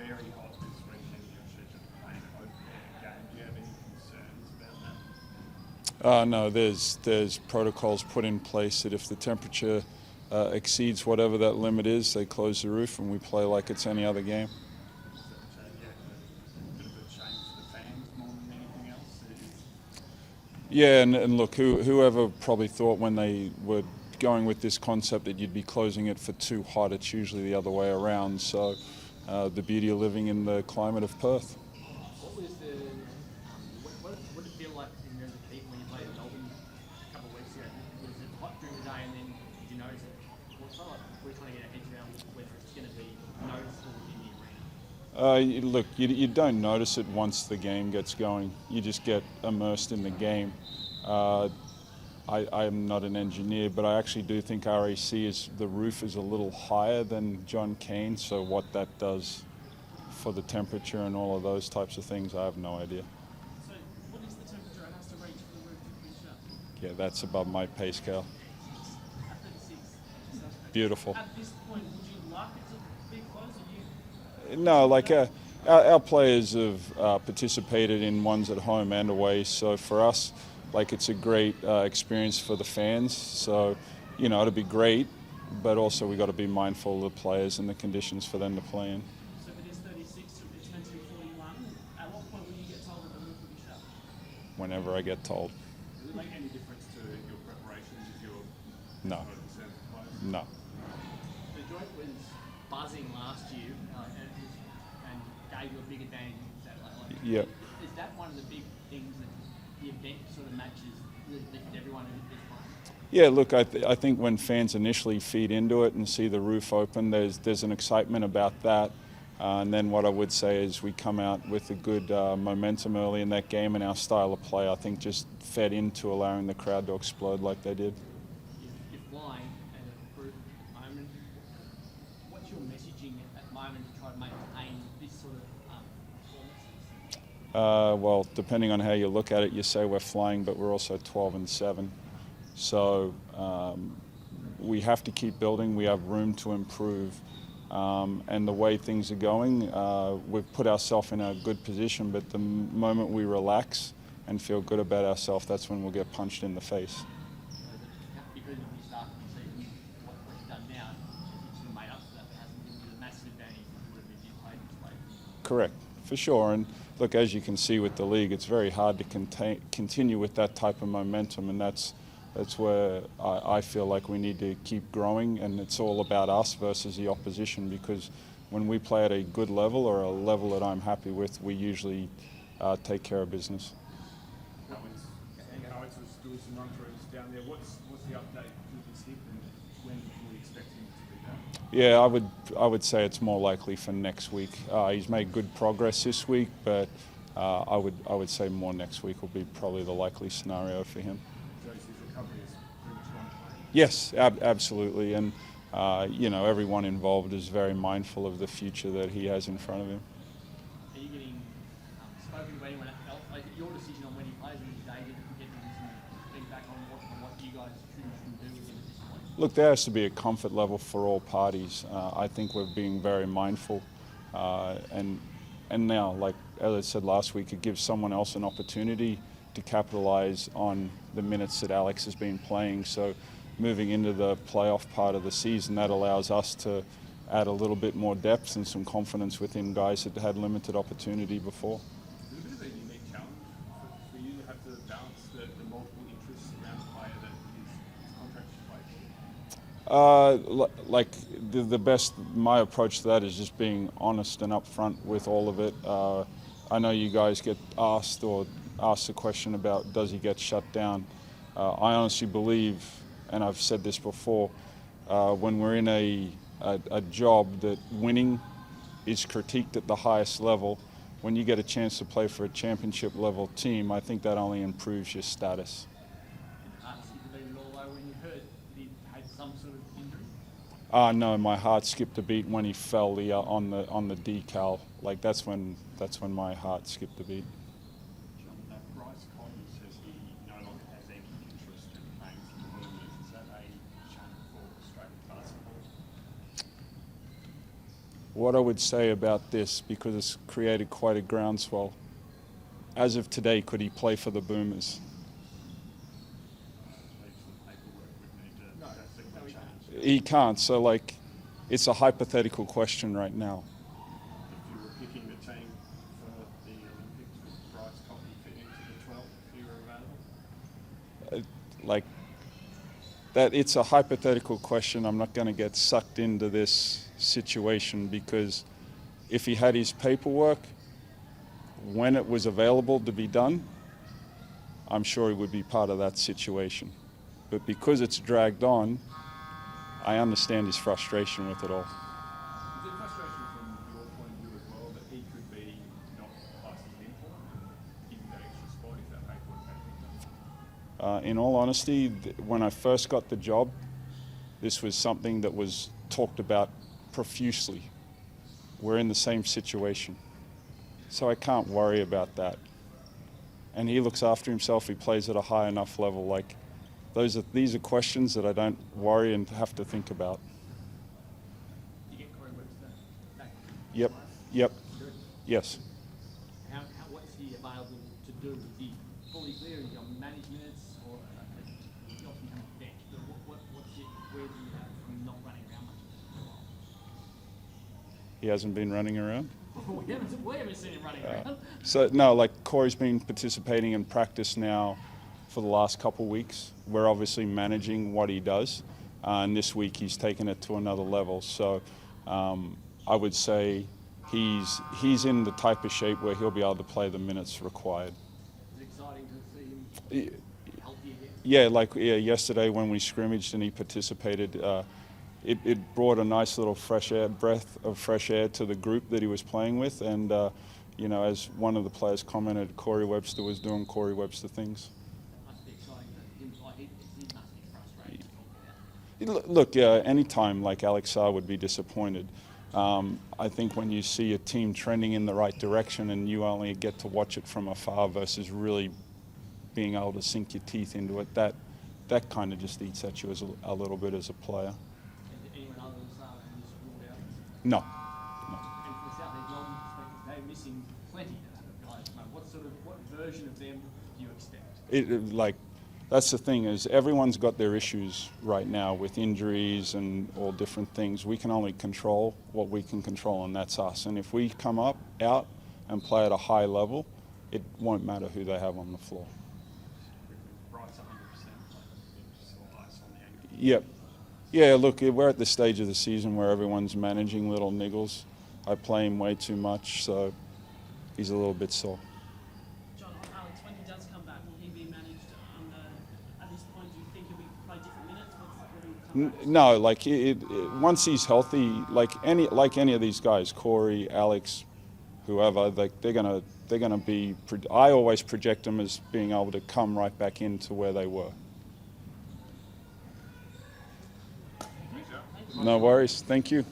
very hot this weekend. You're scheduled to play an open-air game. Do you have any concerns about that? No, there's protocols put in place that if the temperature exceeds whatever that limit is, they close the roof and we play like it's any other game. So, yeah, a bit of a change for the fans more than anything else. Yeah, and look, whoever probably thought when they were going with this concept that you'd be closing it for too hot, it's usually the other way around. So the beauty of living in the climate of Perth. What was what did it feel like in terms of heat when you played Melbourne a couple of weeks ago? Was it hot during the day, and then did you notice it? Well, it's not like we're trying to get our heads around whether it's going to be noticeable in the arena. Look, you don't notice it once the game gets going. You just get immersed in the game. I'm not an engineer, but I actually do think the roof is a little higher than John Cain, so what that does for the temperature and all of those types of things, I have no idea. So what is the temperature it has to reach for the roof to finish up? Yeah, that's above my pay scale. At 36. Beautiful. At this point, would you like it to be closed? No, like our players have participated in ones at home and away, so for us, like it's a great experience for the fans. So, it'll be great, but also we got to be mindful of the players and the conditions for them to play in. So if it is 36, it's meant to be 41. At what point will you get told that the roof will be shut? Whenever I get told. Does it make any difference to your preparations if you're No. concerned for players? No. The joint was buzzing last year, and gave you a big advantage. Yeah. Is that one of the big things that the event sort of matches really lifted everyone who's playing? Yeah, look, I think when fans initially feed into it and see the roof open, there's an excitement about that. And then what I would say is we come out with a good momentum early in that game, and our style of play, I think, just fed into allowing the crowd to explode like they did. You're flying at a group at the moment. What's your messaging at the moment to try to maintain this sort of performance? Well, depending on how you look at it, you say we're flying, but we're also 12-7. So we have to keep building. We have room to improve. And the way things are going, we've put ourselves in a good position, but the moment we relax and feel good about ourselves, that's when we'll get punched in the face. Because of the start of the season, what you've done now, you've sort of made up for that, but hasn't given you the massive advantage that you would have if you played this way. Correct, for sure. And look, as you can see with the league, it's very hard to continue with that type of momentum, and that's where I feel like we need to keep growing, and it's all about us versus the opposition, because when we play at a good level or a level that I'm happy with, we usually take care of business. Alex was doing some run-throughs down there. What's the update with his hip, and when can we expect him to be back? Yeah, I would say it's more likely for next week. He's made good progress this week, but I would say more next week will be probably the likely scenario for him. So his recovery is pretty much on plan? Yes, absolutely, and everyone involved is very mindful of the future that he has in front of him. Are you getting spoken to anyone else? Like your decision on when he plays and his day, get some feedback on what you guys should and shouldn't do with him at this point? Look, there has to be a comfort level for all parties. I think we're being very mindful, and now, like as I said last week, it gives someone else an opportunity to capitalise on the minutes that Alex has been playing. So moving into the playoff part of the season, that allows us to add a little bit more depth and some confidence within guys that had limited opportunity before. Is it a bit of a unique challenge for you to have to balance the multiple interests around a player that his contract plays? The best, my approach to that is just being honest and upfront with all of it. I know you guys get asked the question about does he get shut down. I honestly believe, and I've said this before, when we're in a job that winning is critiqued at the highest level, when you get a chance to play for a championship level team, I think that only improves your status. When you heard that he had some sort of injury? No, my heart skipped a beat when he fell on the decal. Like that's when my heart skipped a beat. Bryce Collins says he no longer has any interest in playing for the Boomers. Is that a shame for Australian What I would say about this, because it's created quite a groundswell, as of today, could he play for the Boomers? Heaps of paperwork would need to No, drastically he can't. change. He can't, so like, it's a hypothetical question right now. If you were picking the team for the Olympics, would Bryce Cotton fit into the 12 if you were available? Like, that it's a hypothetical question. I'm not going to get sucked into this situation, because if he had his paperwork when it was available to be done, I'm sure he would be part of that situation. But because it's dragged on, I understand his frustration with it all. Is it frustration from your point of view as well that he could be not passing in for and give you that extra spot if that paperwork had been done? In all honesty, when I first got the job, this was something that was talked about profusely. We're in the same situation, so I can't worry about that. And he looks after himself. He plays at a high enough level. Like, these are questions that I don't worry and have to think about. You get Corey Webster back. Yep. Yep. Yes. What's he available to do? Is he fully clear? Is he on managed minutes, or he obviously comes to bench? But what's it? Where do you have from not running around much? He hasn't been running around. we haven't seen him running around. So no, like, Corey's been participating in practice now for the last couple of weeks. We're obviously managing what he does, and this week he's taken it to another level. So I would say he's in the type of shape where he'll be able to play the minutes required. It's exciting to see him healthy again. Yeah, like yesterday when we scrimmaged and he participated, it brought a nice little breath of fresh air to the group that he was playing with. And you know, as one of the players commented, Corey Webster was doing Corey Webster things. It must be exciting for him. Like, he must be frustrated to talk about. Look, anytime, like, Alex Sarr would be disappointed. I think when you see a team trending in the right direction and you only get to watch it from afar versus really being able to sink your teeth into it, that kind of just eats at you as a little bit as a player. Is there anyone other than Sarah who's ruled out? No. And from the Southeast Melbourne perspective, they're missing plenty of guys. What version of them do you expect? That's the thing, is everyone's got their issues right now with injuries and all different things. We can only control what we can control, and that's us. And if we come out and play at a high level, it won't matter who they have on the floor. Bryce 100%, just all ice on the ankle. Yep. Yeah, look, we're at the stage of the season where everyone's managing little niggles. I play him way too much, so he's a little bit sore. John, Alex, when he does come back, will he be managed at this point? Do you think he'll play different minutes? What will come back? No, like once he's healthy, like any of these guys, Corey, Alex, whoever, like they're gonna be. I always project them as being able to come right back into where they were. Thanks, Joe. No worries. Thank you.